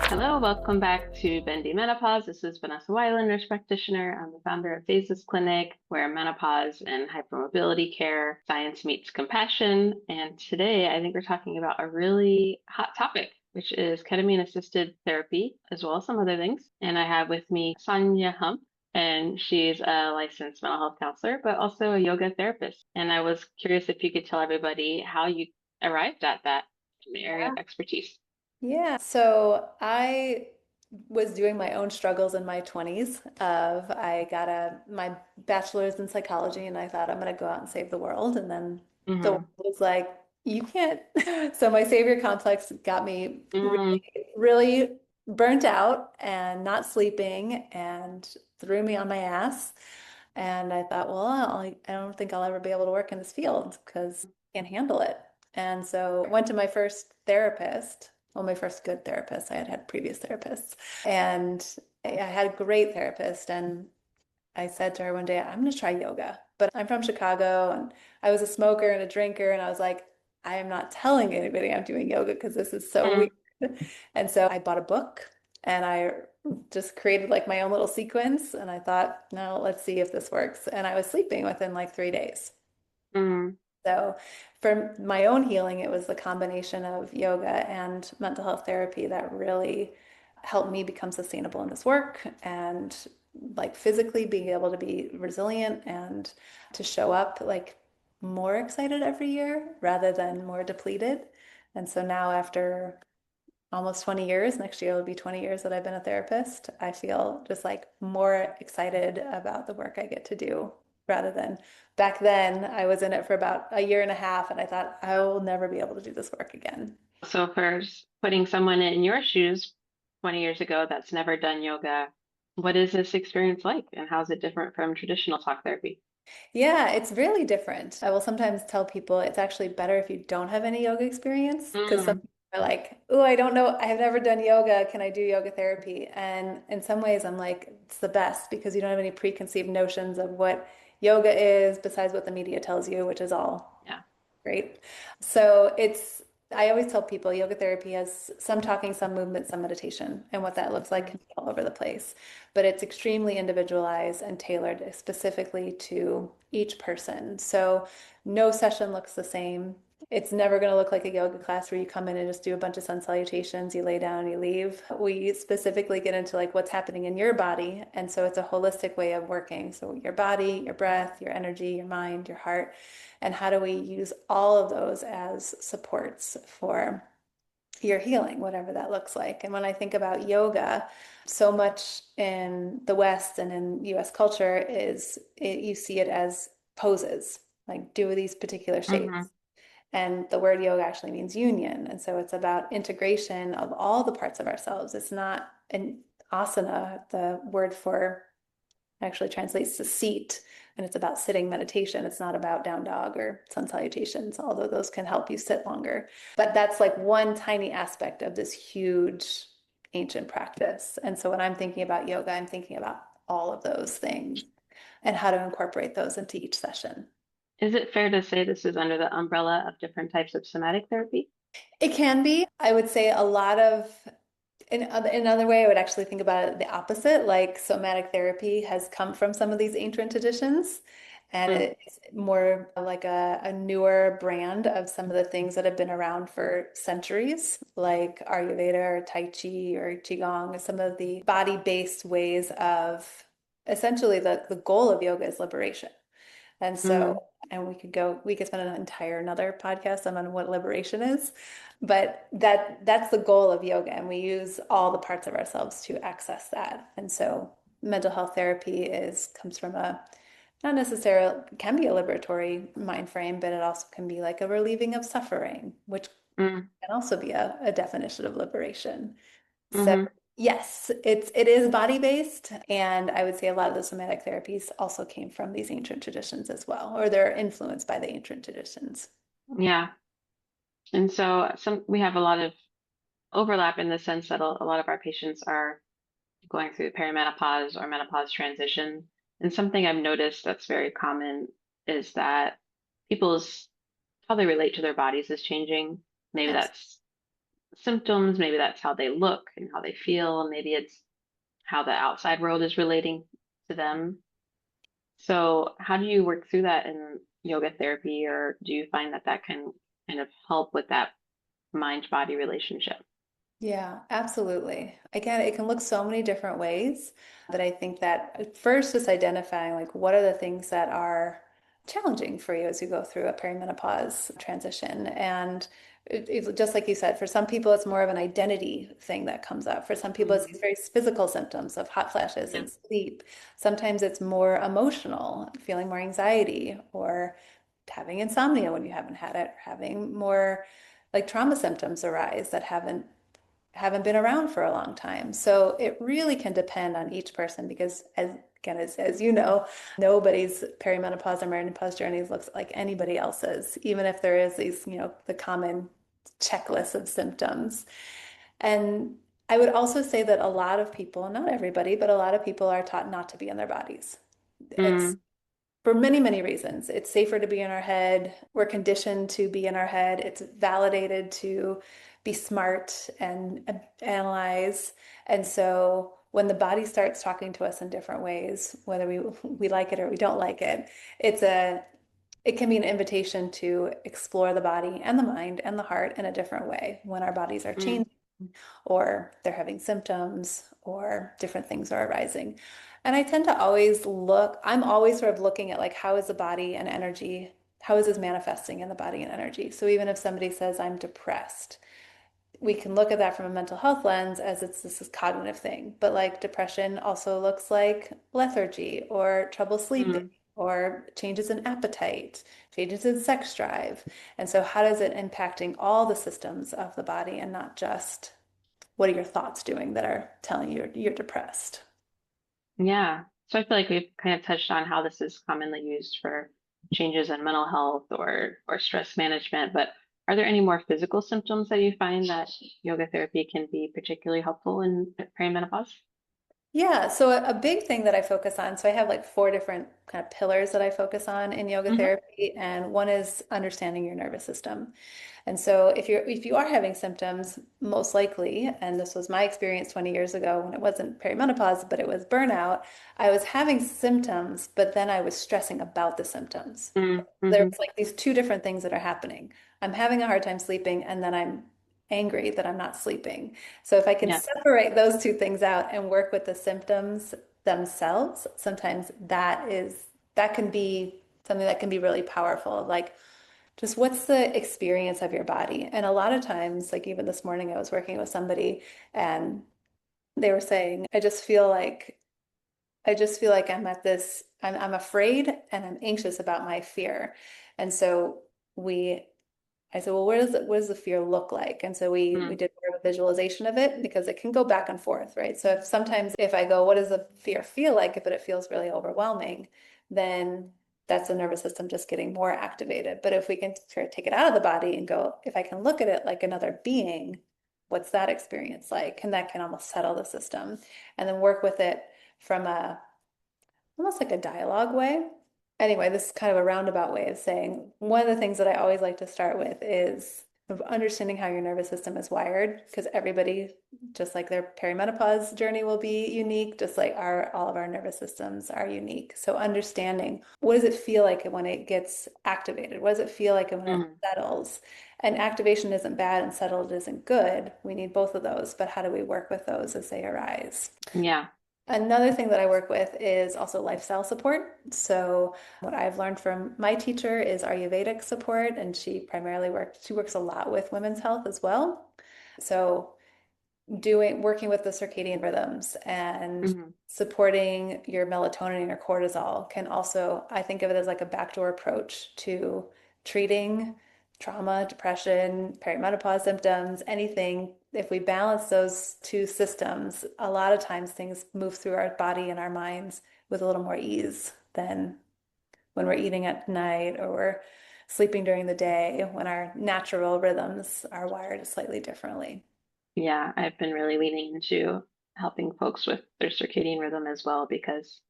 Hello, welcome back to Bendy Menopause. This is Vanessa Weiland, nurse practitioner. I'm the founder of Phases Clinic, where menopause and hypermobility care, science meets compassion. And today, I think we're talking about a really hot topic, which is ketamine-assisted therapy, as well as some other things. And I have with me Saumya Humpf, and she's a licensed mental health counselor, but also a yoga therapist. And I was curious if you could tell everybody how you arrived at that area of expertise. Yeah. So I was doing my own struggles in my 20s of I got my bachelor's in psychology and I thought I'm going to go out and save the world, and then the world Mm-hmm. was like, you can't. So my savior complex got me really, Mm, really burnt out and not sleeping and threw me on my ass. And I thought, well, I don't think I'll ever be able to work in this field because I can't handle it. And so I went to my first therapist, well, my first good therapist. I had had previous therapists, and I had a great therapist. And I said to her one day, I'm going to try yoga. But I'm from Chicago and I was a smoker and a drinker. And I was like, I am not telling anybody I'm doing yoga because this is so mm. weird. And so I bought a book and I just created like my own little sequence. And I thought, no, let's see if this works. And I was sleeping within like 3 days. Mm, So for my own healing, it was the combination of yoga and mental health therapy that really helped me become sustainable in this work and like physically being able to be resilient and to show up like more excited every year rather than more depleted. And so now after almost 20 years, next year will be 20 years that I've been a therapist, I feel just like more excited about the work I get to do rather than back then I was in it for about a year and a half and I thought I will never be able to do this work again. so for putting someone in your shoes 20 years ago that's never done yoga, what is this experience like and how is it different from traditional talk therapy? Yeah, it's really different. I will sometimes tell people it's actually better if you don't have any yoga experience because some Mm, people are like, oh, I don't know, I have never done yoga. Can I do yoga therapy? And in some ways, I'm like, it's the best because you don't have any preconceived notions of what yoga is besides what the media tells you, which is all yeah. great. So I always tell people yoga therapy has some talking, some movement, some meditation, and what that looks like Mm, can be all over the place. But it's extremely individualized and tailored specifically to each person. So no session looks the same. It's never going to look like a yoga class where you come in and just do a bunch of sun salutations, you lay down, you leave. We specifically get into like what's happening in your body. And so it's a holistic way of working. So your body, your breath, your energy, your mind, your heart, and how do we use all of those as supports for your healing, whatever that looks like. And when I think about yoga, so much in the West and in US culture you see it as poses, like do these particular mm-hmm. shapes. And the word yoga actually means union. And so it's about integration of all the parts of ourselves. It's not an asana, the word for actually translates to seat, and it's about sitting meditation. It's not about down dog or sun salutations, although those can help you sit longer. But that's like one tiny aspect of this huge ancient practice. And so when I'm thinking about yoga, I'm thinking about all of those things and how to incorporate those into each session. Is it fair to say this is under the umbrella of different types of somatic therapy? It can be. I would say a lot of in another way, I would actually think about it the opposite. Like somatic therapy has come from some of these ancient traditions, and Mm, it's more like a newer brand of some of the things that have been around for centuries, like Ayurveda or Tai Chi or Qigong, some of the body-based ways of essentially the goal of yoga is liberation. And mm, so, and we could spend an entire another podcast on what liberation is, but that's the goal of yoga, and we use all the parts of ourselves to access that. And so, mental health therapy is comes from a not necessarily can be a liberatory mind frame, but it also can be like a relieving of suffering, which mm, can also be a definition of liberation. So mm-hmm. yes, it is body based, and I would say a lot of the somatic therapies also came from these ancient traditions as well, or they're influenced by the ancient traditions. Yeah. And so we have a lot of overlap in the sense that a lot of our patients are going through perimenopause or menopause transition. And something I've noticed that's very common is that people's how they relate to their bodies is changing. Maybe Yes. that's symptoms. Maybe that's how they look and how they feel. And maybe it's how the outside world is relating to them. So, how do you work through that in yoga therapy, or do you find that that can kind of help with that mind-body relationship? Yeah, absolutely. Again, it can look so many different ways, but I think that first is identifying like what are the things that are challenging for you as you go through a perimenopause transition. And just like you said, for some people, it's more of an identity thing that comes up. For some people, it's Hmm. these very physical symptoms of hot flashes Yeah. and sleep. Sometimes it's more emotional, feeling more anxiety or having insomnia when you haven't had it, or having more like trauma symptoms arise that haven't been around for a long time. So it really can depend on each person because as you know, nobody's perimenopause or menopause journey looks like anybody else's, even if there is these, the common checklist of symptoms. And I would also say that a lot of people, not everybody, but a lot of people are taught not to be in their bodies. It's Mm, for many, many reasons. It's safer to be in our head. We're conditioned to be in our head. It's validated to be smart and analyze. And so when the body starts talking to us in different ways, whether we like it or we don't like it, it's a it can be an invitation to explore the body and the mind and the heart in a different way when our bodies are mm, changing or they're having symptoms or different things are arising. And I tend to always I'm always sort of looking at like how is the body and energy, how is this manifesting in the body and energy? So even if somebody says I'm depressed, we can look at that from a mental health lens as this is cognitive thing. But like depression also looks like lethargy or trouble sleeping mm. or changes in appetite, changes in sex drive. And so how does it impacting all the systems of the body and not just what are your thoughts doing that are telling you you're depressed? Yeah. So I feel like we've kind of touched on how this is commonly used for changes in mental health or stress management, but are there any more physical symptoms that you find that yoga therapy can be particularly helpful in perimenopause? Yeah, so a big thing that I focus on, so I have like four different kind of pillars that I focus on in yoga Hmm. therapy, and one is understanding your nervous system. And so if you are having symptoms, most likely, and this was my experience 20 years ago when it wasn't perimenopause, but it was burnout, I was having symptoms, but then I was stressing about the symptoms. Mm-hmm. There's like these two different things that are happening. I'm having a hard time sleeping, and then I'm angry that I'm not sleeping. So if I can Yeah. separate those two things out and work with the symptoms themselves, sometimes that can be something that can be really powerful. Like just what's the experience of your body? And a lot of times, like even this morning, I was working with somebody and they were saying, I just feel like I'm afraid and I'm anxious about my fear. And so we I said, well, what does the fear look like? And so we Mm, did more of a visualization of it because it can go back and forth, right? So if I go, what does the fear feel like? If it feels really overwhelming, then that's the nervous system just getting more activated. But if we can sort of take it out of the body and go, if I can look at it like another being, what's that experience like? And that can almost settle the system. And then work with it from a almost like a dialogue way. Anyway, this is kind of a roundabout way of saying one of the things that I always like to start with is of understanding how your nervous system is wired, because everybody, just like their perimenopause journey will be unique, just like all of our nervous systems are unique. So understanding what does it feel like when it gets activated? What does it feel like when it mm. settles? And activation isn't bad and settled isn't good. We need both of those, but how do we work with those as they arise? Yeah. Another thing that I work with is also lifestyle support. So, what I've learned from my teacher is Ayurvedic support, and she works a lot with women's health as well. So, working with the circadian rhythms and Hmm. supporting your melatonin and your cortisol can also, I think of it as like a backdoor approach to treating trauma, depression, perimenopause symptoms, anything. If we balance those two systems, a lot of times things move through our body and our minds with a little more ease than when we're eating at night or we're sleeping during the day when our natural rhythms are wired slightly differently. Yeah. I've been really leaning into helping folks with their circadian rhythm as well because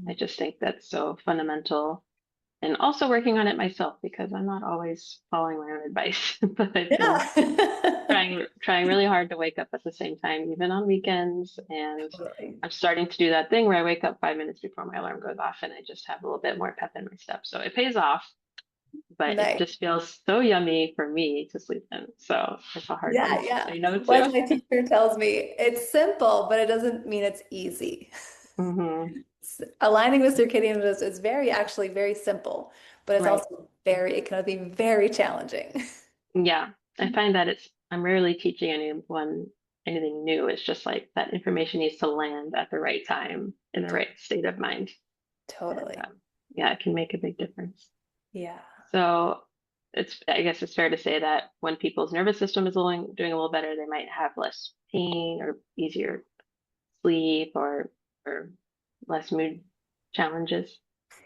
I just think that's so fundamental. and also working on it myself because I'm not always following my own advice. But I've been Yeah. trying really hard to wake up at the same time, even on weekends. And Totally. I'm starting to do that thing where I wake up 5 minutes before my alarm goes off and I just have a little bit more pep in my step. So it pays off, but it Nice. just feels so yummy for me to sleep in. So it's a hard one Yeah, to yeah. say no Like to. my teacher tells me, it's simple, but it doesn't mean it's easy. Hmm. Aligning with circadian rhythms is actually very simple, but it's Right. also it can be very challenging. Yeah. I find that I'm rarely teaching anyone anything new. It's just like that information needs to land at the right time in the right state of mind. And Totally. yeah, it can make a big difference. Yeah. So I guess it's fair to say that when people's nervous system is doing a little better, they might have less pain or easier sleep or less mood challenges.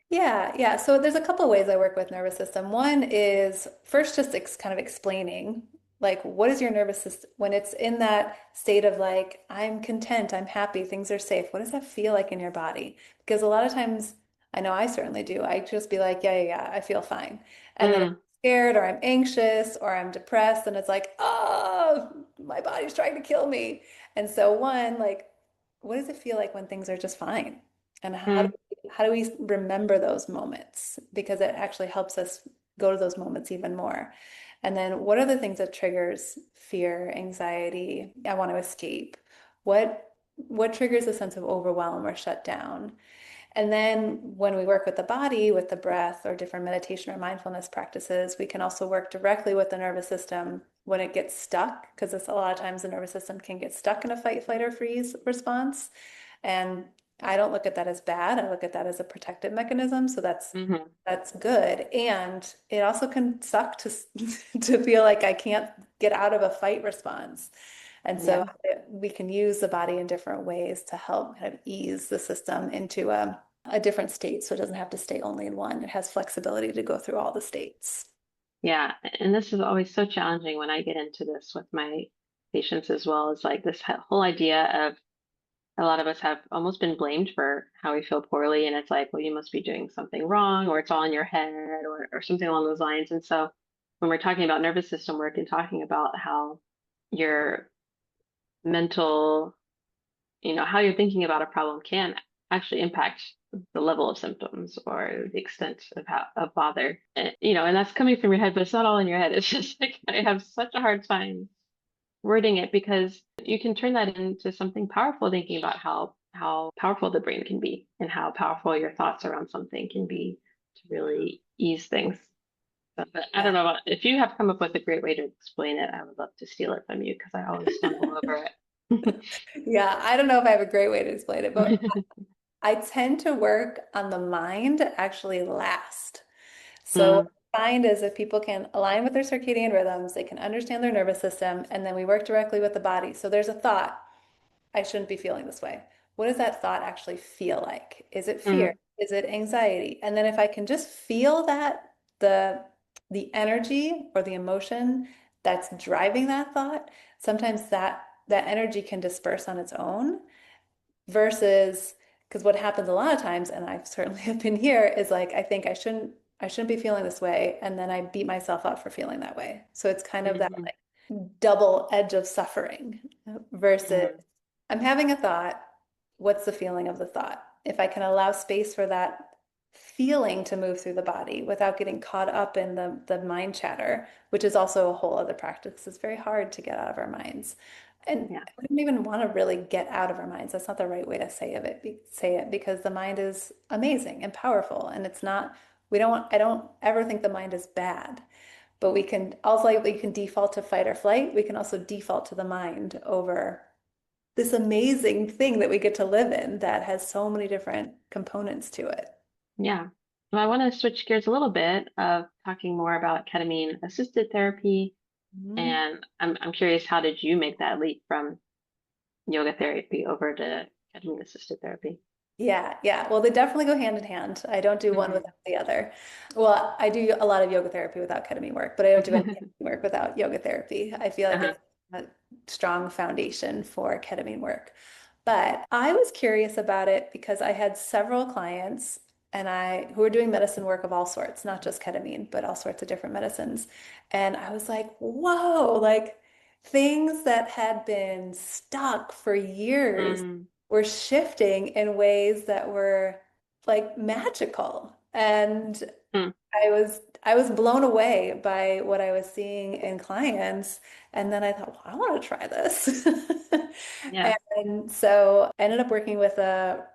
Yeah, yeah. So there's a couple of ways I work with nervous system. One is first just kind of explaining like what is your nervous system when it's in that state of like I'm content, I'm happy, things are safe. What does that feel like in your body? Because a lot of times I know I certainly do. I just be like, yeah, yeah, yeah, I feel fine. And then if Mm, I'm scared or I'm anxious or I'm depressed and it's like, oh, my body's trying to kill me. And so one, like, what does it feel like when things are just fine? And mm, how do we remember those moments? Because it actually helps us go to those moments even more. And then what are the things that triggers fear, anxiety? I want to escape. What triggers a sense of overwhelm or shut down? And then when we work with the body, with the breath or different meditation or mindfulness practices, we can also work directly with the nervous system when it gets stuck, because a lot of times the nervous system can get stuck in a fight, flight, or freeze response. And I don't look at that as bad. I look at that as a protective mechanism. So hmm. that's good. And it also can suck to to feel like I can't get out of a fight response. And so Yeah. we can use the body in different ways to help kind of ease the system into a different state so it doesn't have to stay only in one. It has flexibility to go through all the states. Yeah. And this is always so challenging when I get into this with my patients as well. Is like this whole idea of a lot of us have almost been blamed for how we feel poorly. And it's like, well, you must be doing something wrong, or it's all in your head, or something along those lines. And so when we're talking about nervous system work and talking about how your mental, how you're thinking about a problem can actually impact the level of symptoms or the extent of bother. And that's coming from your head, but it's not all in your head. It's just like I have such a hard time wording it because you can turn that into something powerful, thinking about how powerful the brain can be and how powerful your thoughts around something can be to really ease things. But I don't Yeah. know if you have come up with a great way to explain it. I would love to steal it from you because I always stumble over it. Yeah, I don't know if I have a great way to explain it, but I tend to work on the mind actually last. So what Mm, I find is if people can align with their circadian rhythms, they can understand their nervous system, and then we work directly with the body. So there's a thought, I shouldn't be feeling this way. What does that thought actually feel like? Is it fear? mm, Is it anxiety? And then if I can just feel that the energy or the emotion that's driving that thought, sometimes that energy can disperse on its own versus because what happens a lot of times, and I certainly have been here, is like I think I shouldn't be feeling this way, and then I beat myself up for feeling that way. So it's kind of that mhm, like double edge of suffering versus mhm, I'm having a thought. What's the feeling of the thought? If I can allow space for that feeling to move through the body without getting caught up in the mind chatter, which is also a whole other practice. It's very hard to get out of our minds. And yeah, we don't even want to really get out of our minds. That's not the right way to say it because the mind is amazing and powerful. And it's not, I don't ever think the mind is bad. But we can also, like, we can default to fight or flight. We can also default to the mind over this amazing thing that we get to live in that has so many different components to it. yeah. Well, I want to switch gears a little bit of talking more about ketamine-assisted therapy. Mhm. And I'm curious, how did you make that leap from yoga therapy over to ketamine-assisted therapy? Yeah, yeah. Well, they definitely go hand in hand. I don't do one Hmm. without the other. Well, I do a lot of yoga therapy without ketamine work, but I don't do any ketamine work without yoga therapy. I feel like Uh-huh. it's a strong foundation for ketamine work. But I was curious about it because I had several clients who were doing medicine work of all sorts, not just ketamine, but all sorts of different medicines. And I was like, whoa, like things that had been stuck for years Mm, were shifting in ways that were like magical. And mm, I was blown away by what I was seeing in clients. And then I thought, well, I want to try this. yeah. And so I ended up working with a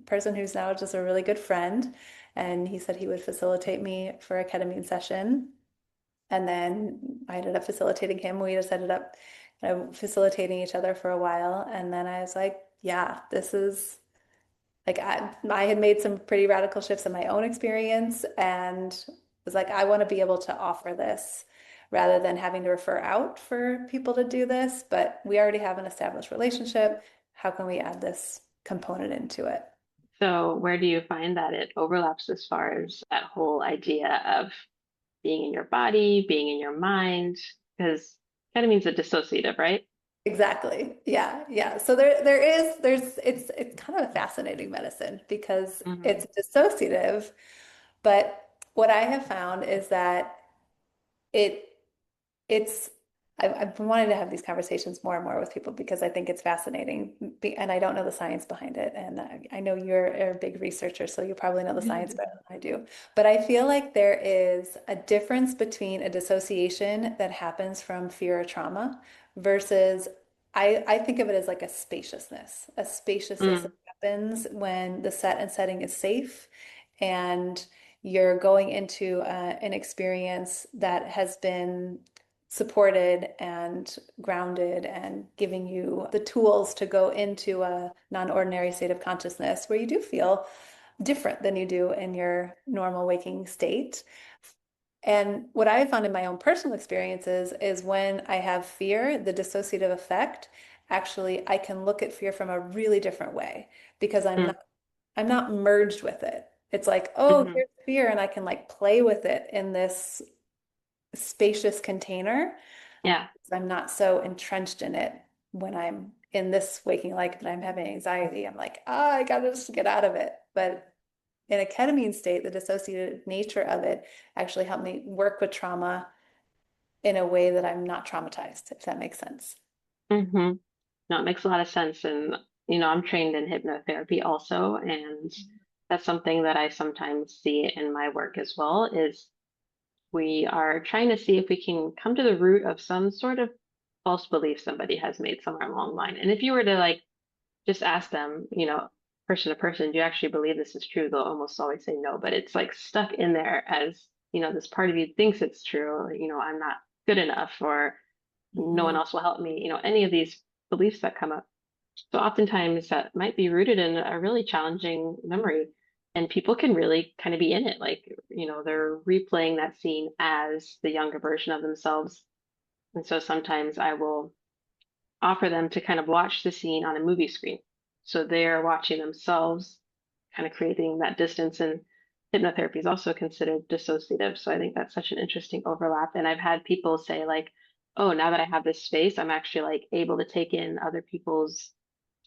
person who's now just a really good friend. And he said he would facilitate me for a ketamine session. And then I ended up facilitating him. We just ended up facilitating each other for a while. And then I was like, yeah, this is like I had made some pretty radical shifts in my own experience and was like, I want to be able to offer this rather than having to refer out for people to do this. But we already have an established relationship. How can we add this component into it? So where do you find that it overlaps as far as that whole idea of being in your body, being in your mind? Because ketamine's a dissociative, right? Exactly. Yeah, yeah. So it's kind of a fascinating medicine because Hmm. it's dissociative, but what I have found is that it it's I've been wanting to have these conversations more and more with people because I think it's fascinating and I don't know the science behind it. And I know you're a big researcher, so you probably know the science better than I do. But I feel like there is a difference between a dissociation that happens from fear or trauma versus I think of it as like a spaciousness. A spaciousness that Mm, happens when the set and setting is safe and you're going into an experience that has been supported and grounded and giving you the tools to go into a non-ordinary state of consciousness where you do feel different than you do in your normal waking state. And what I have found in my own personal experiences is when I have fear, the dissociative effect, actually I can look at fear from a really different way because mm, I'm not merged with it. It's like, oh, hmm. here's fear, and I can like play with it in this spacious container. Yeah. I'm not so entrenched in it when I'm in this waking life that I'm having anxiety. I'm like, ah, I gotta just get out of it. But in a ketamine state, the dissociated nature of it actually helped me work with trauma in a way that I'm not traumatized, if that makes sense. Hmm. No, it makes a lot of sense. And, I'm trained in hypnotherapy also, and that's something that I sometimes see in my work as well, is we are trying to see if we can come to the root of some sort of false belief somebody has made somewhere along the line. And if you were to like just ask them, person to person, do you actually believe this is true? They'll almost always say no, but it's like stuck in there as, this part of you thinks it's true, I'm not good enough, or no one Mhm. else will help me, any of these beliefs that come up. So oftentimes that might be rooted in a really challenging memory. And people can really kind of be in it. Like, they're replaying that scene as the younger version of themselves. And so sometimes I will offer them to kind of watch the scene on a movie screen. So they're watching themselves, kind of creating that distance. And hypnotherapy is also considered dissociative. So I think that's such an interesting overlap. And I've had people say, like, oh, now that I have this space, I'm actually like able to take in other people's,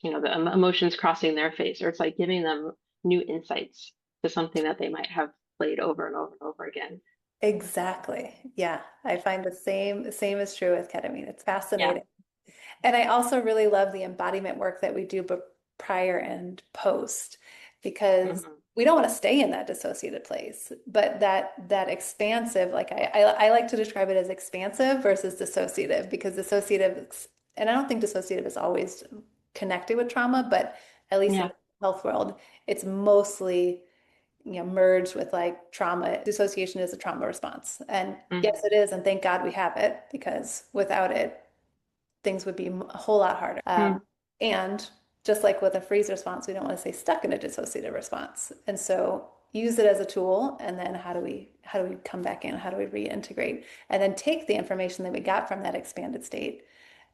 the emotions crossing their face, or it's like giving them new insights to something that they might have played over and over and over again. Exactly. Yeah, I find the same is true with ketamine. It's Yeah. fascinating. And I also really love the embodiment work that we do but prior and post because Hmm. we don't want to stay in that dissociated place, but that expansive, like I like to describe it as expansive versus dissociative because dissociative, and I don't think dissociative is always connected with trauma, but at least in Yeah. the health world, it's mostly merged with like trauma. Dissociation is a trauma response. And yes, Hmm. it is. And thank God we have it because without it, things would be a whole lot harder. And just like with a freeze response, we don't want to stay stuck in a dissociative response. And so use it as a tool. And then how do we come back in? How do we reintegrate? And then take the information that we got from that expanded state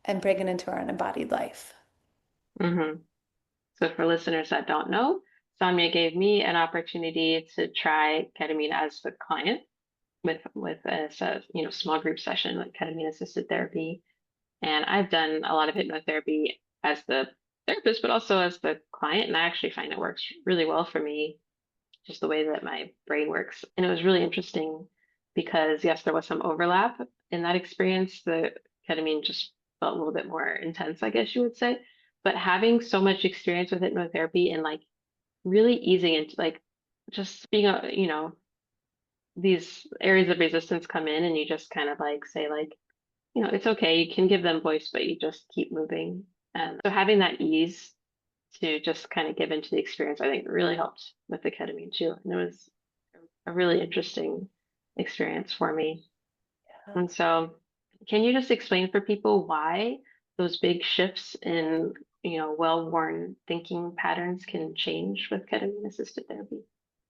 and bring it into our embodied life. Hmm. So for listeners that don't know, Saumya gave me an opportunity to try ketamine as the client with a small group session, like ketamine-assisted therapy. And I've done a lot of hypnotherapy as the therapist, but also as the client, and I actually find it works really well for me. just the way that my brain works. And it was really interesting because, yes, there was some overlap in that experience. The ketamine just felt a little bit more intense, I guess you would say. But having so much experience with hypnotherapy and like really easing into like just being a, these areas of resistance come in and you just kind of like say like, it's okay. You can give them voice, but you just keep moving. And so having that ease to just kind of give into the experience, I think really helped with the ketamine too. And it was a really interesting experience for me. And so, can you just explain for people why those big shifts in, well-worn thinking patterns can change with ketamine-assisted therapy?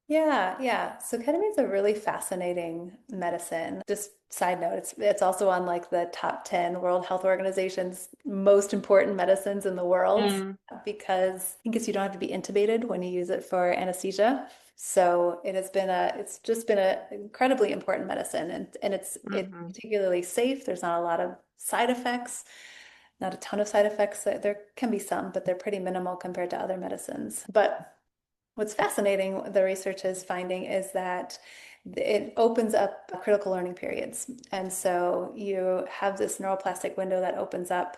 Yeah. So ketamine is a really fascinating medicine. Just side note, it's also on like the top 10 World Health Organization's most important medicines in the world Mm, because I guess you don't have to be intubated when you use it for anesthesia. So it's just been an incredibly important medicine and it's hmm particularly safe. There's not a lot of side effects, not a ton of side effects. There can be some, but they're pretty minimal compared to other medicines. But what's fascinating, the research is finding, is that it opens up critical learning periods. And so you have this neuroplastic window that opens up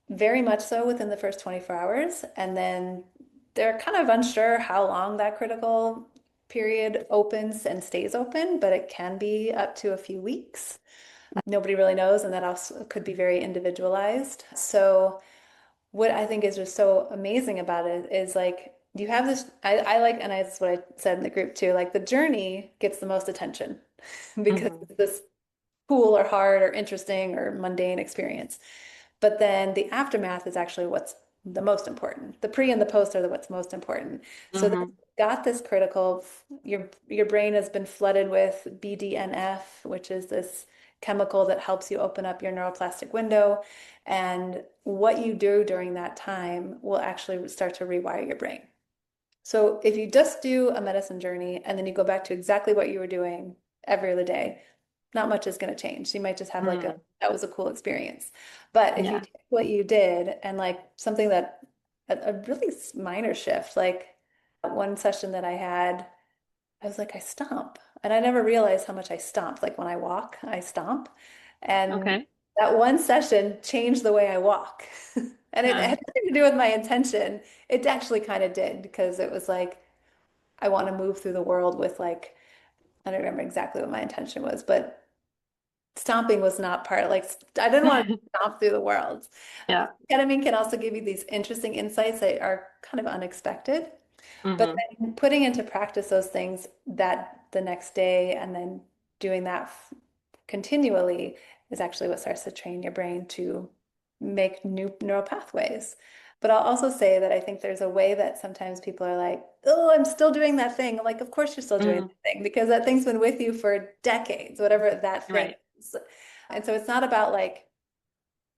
very much so within the first 24 hours. And then they're kind of unsure how long that critical period opens and stays open, but it can be up to a few weeks. Nobody really knows, and that also could be very individualized. So what I think is just so amazing about it is like you have this, I like, and that's what I said in the group too, like the journey gets the most attention because hmm it's this cool or hard or interesting or mundane experience. But then the aftermath is actually what's the most important. The pre and the post are what's most important. So then hmm got this critical, your brain has been flooded with BDNF, which is this chemical that helps you open up your neuroplastic window. And what you do during that time will actually start to rewire your brain. So if you just do a medicine journey and then you go back to exactly what you were doing every other day, not much is going to change. You might just have like mm, that was a cool experience. But if you yeah. take what you did and like something that a really minor shift, like one session that I had, I was like, I stomp. And I never realized how much I stomped. Like when I walk, I stomp. And Okay. that one session changed the way I walk. And it Huh. had nothing to do with my intention. It actually kind of did because it was like, I want to move through the world with like, I don't remember exactly what my intention was, but stomping was not part, like, I didn't want to stomp through the world. Yeah. Ketamine can also give you these interesting insights that are kind of unexpected. But hmm then putting into practice those things that the next day and then doing that continually is actually what starts to train your brain to make new neural pathways. But I'll also say that I think there's a way that sometimes people are like, oh, I'm still doing that thing. I'm like, of course you're still doing mm, that thing because that thing's been with you for decades, whatever that thing right. is. And so it's not about like,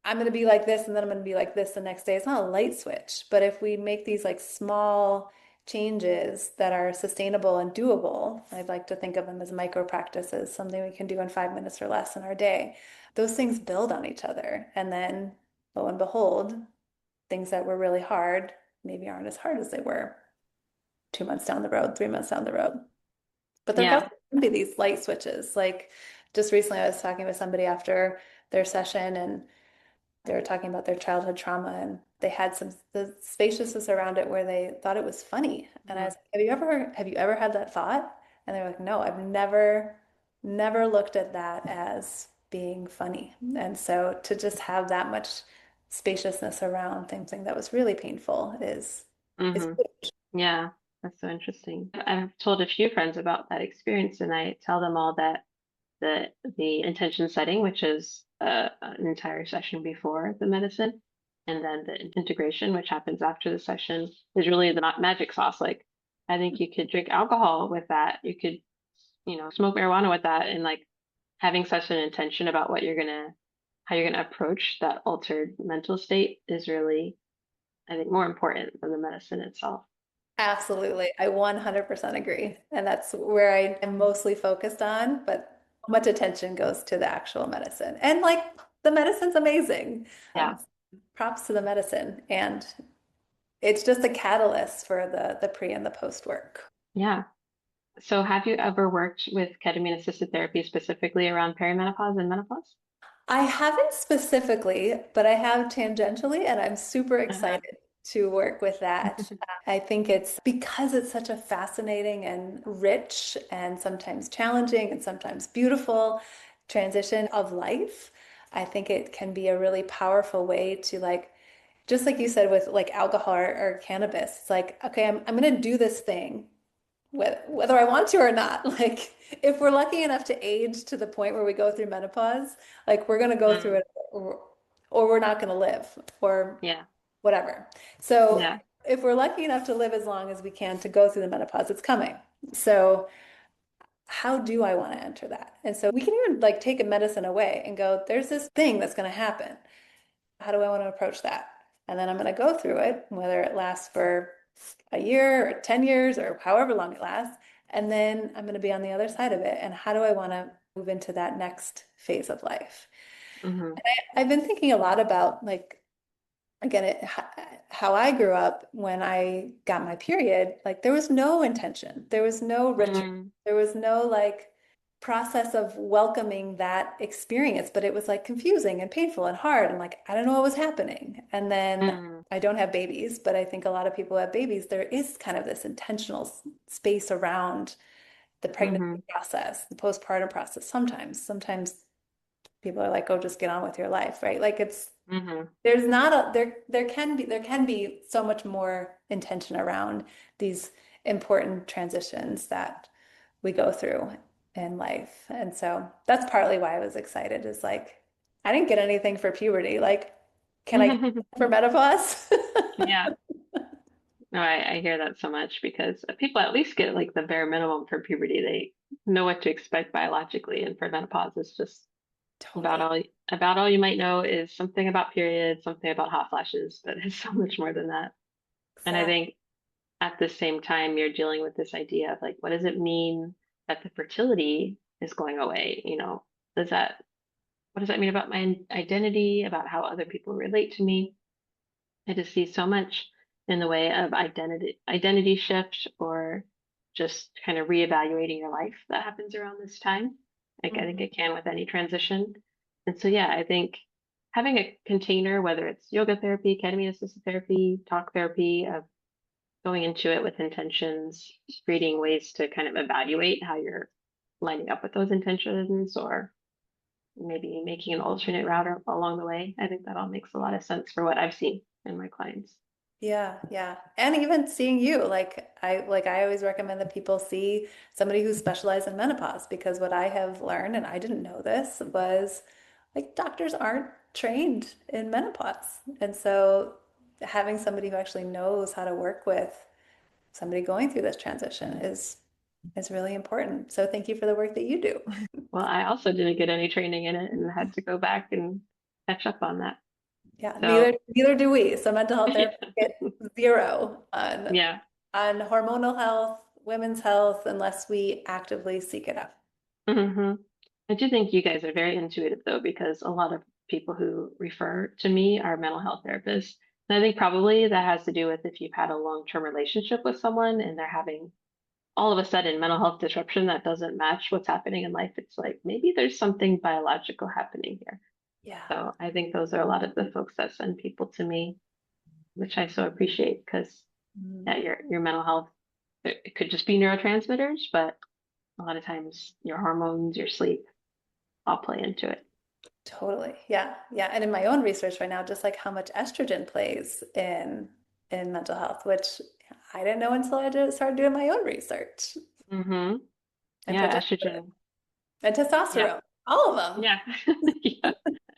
I'm going to be like this and then I'm going to be like this the next day. It's not a light switch, but if we make these like small changes that are sustainable and doable, I'd like to think of them as micro practices, something we can do in 5 minutes or less in our day. Those things build on each other. And then lo and behold, things that were really hard maybe aren't as hard as they were 2 months down the road, 3 months down the road. But there can Yeah. also be these light switches. Like just recently, I was talking with somebody after their session and they were talking about their childhood trauma and they had some the spaciousness around it where they thought it was funny. And I hmm was like, have you ever had that thought? And they're like, no, I've never looked at that as being funny. And so to just have that much spaciousness around something that was really painful is hmm Yeah. That's so interesting. I've told a few friends about that experience, and I tell them all that the intention setting, which is an entire session before the medicine, and then the integration, which happens after the session, is really the magic sauce. Like, I think you could drink alcohol with that. You could, smoke marijuana with that, and like having such an intention about how you're gonna approach that altered mental state is really, I think, more important than the medicine itself. absolutely. I 100% agree. And that's where I am mostly focused on, but much attention goes to the actual medicine. And like the medicine's amazing. Yeah. Props to the medicine. And it's just a catalyst for the pre and the post work. Yeah. So have you ever worked with ketamine-assisted therapy specifically around perimenopause and menopause? I haven't specifically, but I have tangentially, and I'm super Uh-huh. excited to work with that. I think it's because it's such a fascinating and rich and sometimes challenging and sometimes beautiful transition of life. I think it can be a really powerful way to like, just like you said with like alcohol or cannabis, it's like, okay, I'm going to do this thing whether I want to or not. Like, if we're lucky enough to age to the point where we go through menopause, like we're going to go through Mm. it or we're not going to live or Yeah. whatever. So, Yeah. if we're lucky enough to live as long as we can to go through the menopause, it's coming. So, how do I want to enter that? And so we can even like take a medicine away and go, there's this thing that's going to happen. How do I want to approach that? And then I'm going to go through it, whether it lasts for a year or 10 years or however long it lasts. And then I'm going to be on the other side of it. And how do I want to move into that next phase of life? Hmm. I've been thinking a lot about like, again, how I grew up when I got my period. Like there was no intention, there was no ritual, Mm. there was no like process of welcoming that experience, but it was like confusing and painful and hard and like I don't know what was happening. And then Mm. I don't have babies, but I think a lot of people who have babies, there is kind of this intentional space around the pregnancy Hmm. process, the postpartum process. Sometimes people are like, "Oh, just get on with your life," right? Like it's Hmm. there's not a there can be so much more intention around these important transitions that we go through in life. And so that's partly why I was excited is like I didn't get anything for puberty. Like, can I get for menopause? Yeah. No, I hear that so much because people at least get like the bare minimum for puberty. They know what to expect biologically, and for menopause, it's just about Totally. all you might know is something about periods, something about hot flashes, but it's so much more than that. And I Exactly. think at the same time, you're dealing with this idea of like, what does it mean that the fertility is going away? Does that, what does that mean about my identity, about how other people relate to me? I just see so much in the way of identity shift or just kind of reevaluating your life that happens around this time. Like I think Mhm. it can with any transition. And so yeah, I think having a container, whether it's yoga therapy, ketamine assisted therapy, talk therapy, of going into it with intentions, creating ways to kind of evaluate how you're lining up with those intentions or maybe making an alternate route along the way. I think that all makes a lot of sense for what I've seen in my clients. Yeah, yeah. And even seeing you, like I always recommend that people see somebody who specializes in menopause because what I have learned, and I didn't know this, was like doctors aren't trained in menopause. And so having somebody who actually knows how to work with somebody going through this transition is really important. So thank you for the work that you do. Well, I also didn't get any training in it and had to go back and catch up on that. Yeah, So, neither do we. So mental health therapists get zero yeah. on hormonal health, women's health, unless we actively seek it out. Hmm. I do think you guys are very intuitive though, because a lot of people who refer to me are mental health therapists. And I think probably that has to do with if you've had a long-term relationship with someone and they're having all of a sudden mental health disruption that doesn't match what's happening in life. It's like maybe there's something biological happening here. Yeah. So I think those are a lot of the folks that send people to me, which I so appreciate because Mm, yeah, your mental health, it could just be neurotransmitters, but a lot of times your hormones, your sleep all play into it. totally. Yeah. Yeah. And in my own research right now, just like how much estrogen plays in mental health, which I didn't know until started doing my own research. Hmm. And Yeah, progesterone estrogen. and Yeah, testosterone, all of them. yeah, yeah.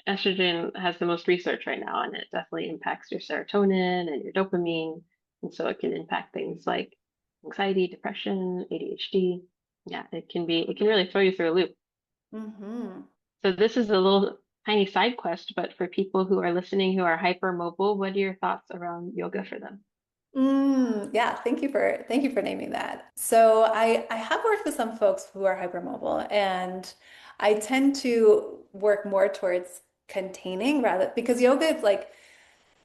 Estrogen has the most research right now, and it definitely impacts your serotonin and your dopamine, and so it can impact things like anxiety, depression, ADHD. Yeah, it can really throw you through a loop. Hmm. So this is a little tiny side quest, but for people who are listening who are hypermobile, what are your thoughts around yoga for them? Yeah, thank you for naming that. So I have worked with some folks who are hypermobile, and I tend to work more towards containing rather because yoga is like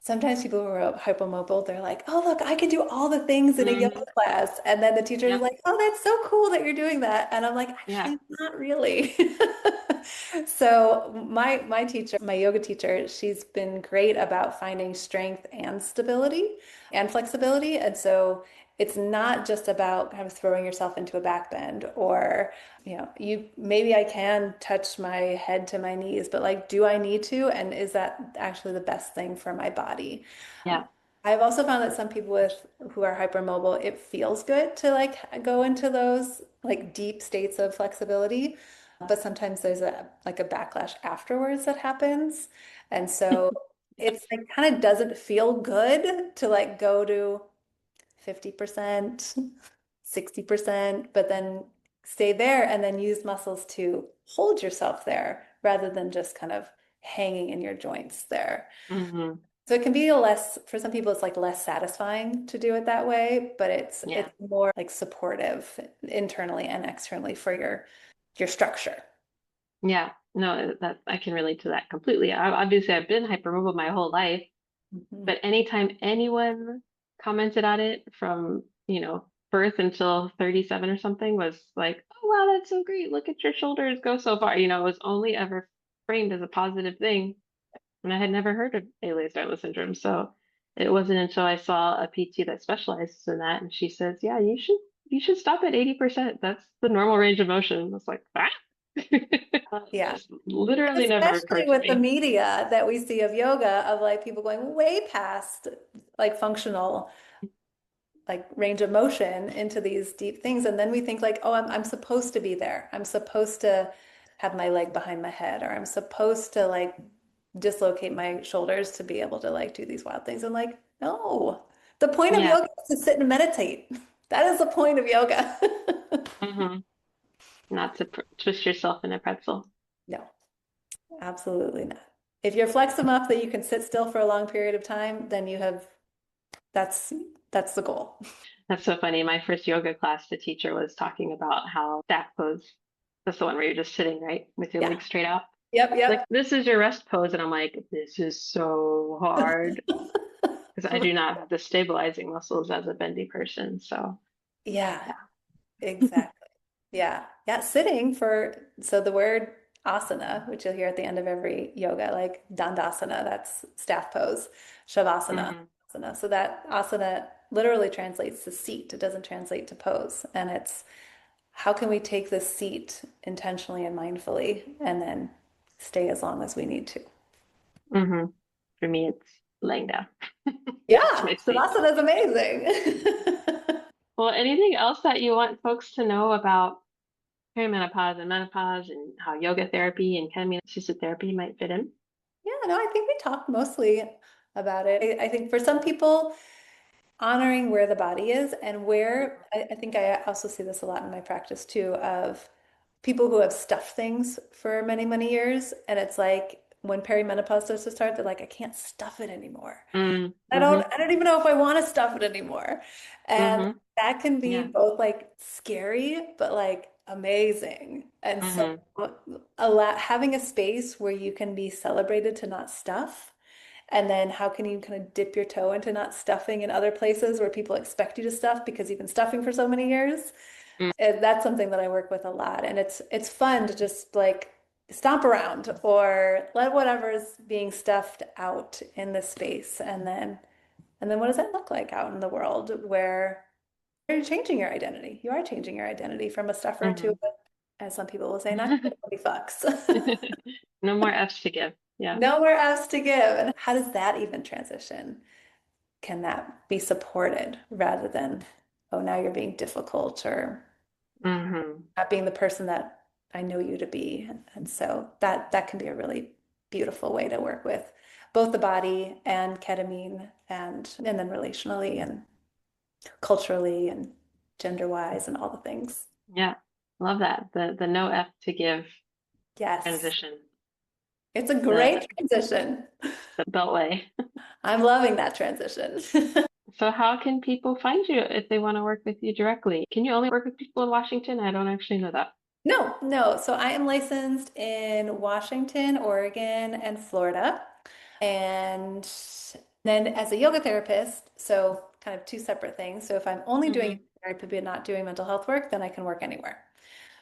Sometimes people who are hypermobile, they're like, oh, look, I can do all the things in a yoga Hmm. class. And then the teacher is Yep. like, oh, that's so cool that you're doing that. And I'm like, Yeah. actually, not really. So my teacher, my yoga teacher, she's been great about finding strength and stability and flexibility. And so it's not just about kind of throwing yourself into a back bend or, you maybe I can touch my head to my knees, but like, do I need to? And is that actually the best thing for my body? Yeah. I've also found that some people with who are hypermobile, it feels good to like go into those like deep states of flexibility, but sometimes there's a backlash afterwards that happens. And so it's like kind of doesn't feel good to like go to 50%, 60%, but then stay there and then use muscles to hold yourself there rather than just kind of hanging in your joints there. Hmm. So it can be for some people, it's like less satisfying to do it that way, but it's Yeah. more like supportive internally and externally for your structure. Yeah. No, that I can relate to that completely. Obviously, I've been hypermobile my whole life, Mhm. but anytime anyone commented on it from, birth until 37 or something was like, oh, wow, that's so great. Look at your shoulders go so far. It was only ever framed as a positive thing. And I had never heard of Ehlers-Danlos syndrome. So it wasn't until I saw a PT that specializes in that. And she says, yeah, you should stop at 80%. That's the normal range of motion. I was like, ah. Yeah. Just literally never Especially occurred to with the me. media that we see of yoga, of like people going way past like functional like range of motion into these deep things. And then we think like, oh, I'm supposed to be there. I'm supposed to have my leg behind my head, or I'm supposed to like dislocate my shoulders to be able to like do these wild things. And like, no, the point of Yeah. yoga is to sit and meditate. That is the point of yoga. Hmm. Not to twist yourself in a pretzel. No, absolutely not. If you're flex enough that you can sit still for a long period of time, then that's that's the goal. That's so funny. My first yoga class, the teacher was talking about how staff pose. That's the one where you're just sitting, right, with your Yeah. legs straight out. Yep, Like, yep. this is your rest pose. And I'm like, this is so hard because I do not have the stabilizing muscles as a bendy person. So, Yeah, yeah. exactly. Yeah. Yeah. So the word asana, which you'll hear at the end of every yoga, like dandasana, that's staff pose, shavasana, Hmm. asana. So that asana literally translates to seat. It doesn't translate to pose. And it's how can we take this seat intentionally and mindfully and then stay as long as we need to? Hmm. For me, it's laying down. That's Yeah, my seat. shavasana is amazing. Well, anything else that you want folks to know about perimenopause and menopause and how yoga therapy and ketamine-assisted therapy might fit in? Yeah, no, I think we talked mostly about it. I think for some people, honoring where the body is and where I think I also see this a lot in my practice too of people who have stuffed things for many, many years. And it's like when perimenopause starts to start, they're like, I can't stuff it anymore. Mm, I don't, hmm. I don't even know if I want to stuff it anymore. And Hmm. that can be Yeah. both like scary, but like amazing. And so Hmm. having a space where you can be celebrated to not stuff. And then how can you kind of dip your toe into not stuffing in other places where people expect you to stuff because you've been stuffing for so many years? And that's something that I work with a lot. And it's fun to just like stomp around or let whatever's being stuffed out in the space. And then what does that look like out in the world where you're changing your identity? You are changing your identity from a stuffer to, Hmm. as some people will say, not nobody fucks. No more F's to give. Yeah. Nowhere else to give. And how does that even transition? Can that be supported rather than, oh, now you're being difficult or Hmm. not being the person that I know you to be? And so that can be a really beautiful way to work with both the body and ketamine and then relationally and culturally and gender wise and all the things. Yeah. Love that. The no F to give Yes, transition. it's a The great transition. the beltway. I'm loving that transition. So how can people find you if they want to work with you directly? Can you only work with people in Washington? I don't actually know that. No, no. So I am licensed in Washington, Oregon, and Florida. And Then as a yoga therapist, so kind of two separate things. So if I'm only doing Hmm. therapy but not doing mental health work, then I can work anywhere.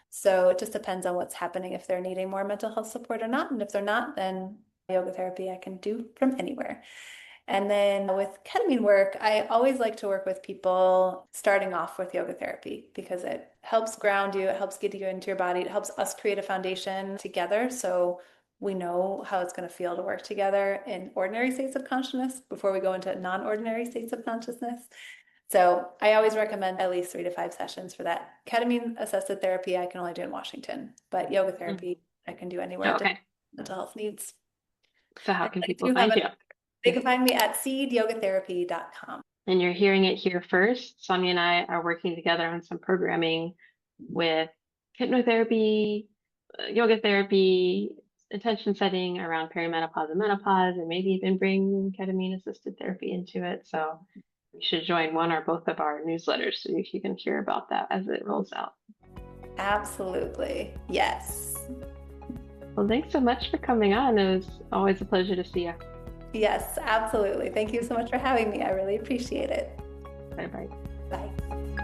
So it just depends on what's happening, if they're needing more mental health support or not. And if they're not, then yoga therapy I can do from anywhere. And then with ketamine work, I always like to work with people starting off with yoga therapy because it helps ground you, it helps get you into your body, it helps us create a foundation together. So we know how it's going to feel to work together in ordinary states of consciousness before we go into non-ordinary states of consciousness. So I always recommend at least 3 to 5 sessions for that. Ketamine-assisted therapy, I can only do in Washington, but yoga Hmm. therapy, I can do anywhere, different Okay. mental health needs. So how And can I people do have find you? they can find me at seedyogatherapy.com. And you're hearing it here first. Samya and I are working together on some programming with hypnotherapy, yoga therapy, intention setting around perimenopause and menopause, and maybe even bring ketamine assisted therapy into it. So you should join one or both of our newsletters so you can hear about that as it rolls out. Absolutely. Yes. Well, thanks so much for coming on. It was always a pleasure to see you. Yes, absolutely. Thank you so much for having me. I really appreciate it. Bye bye. Bye.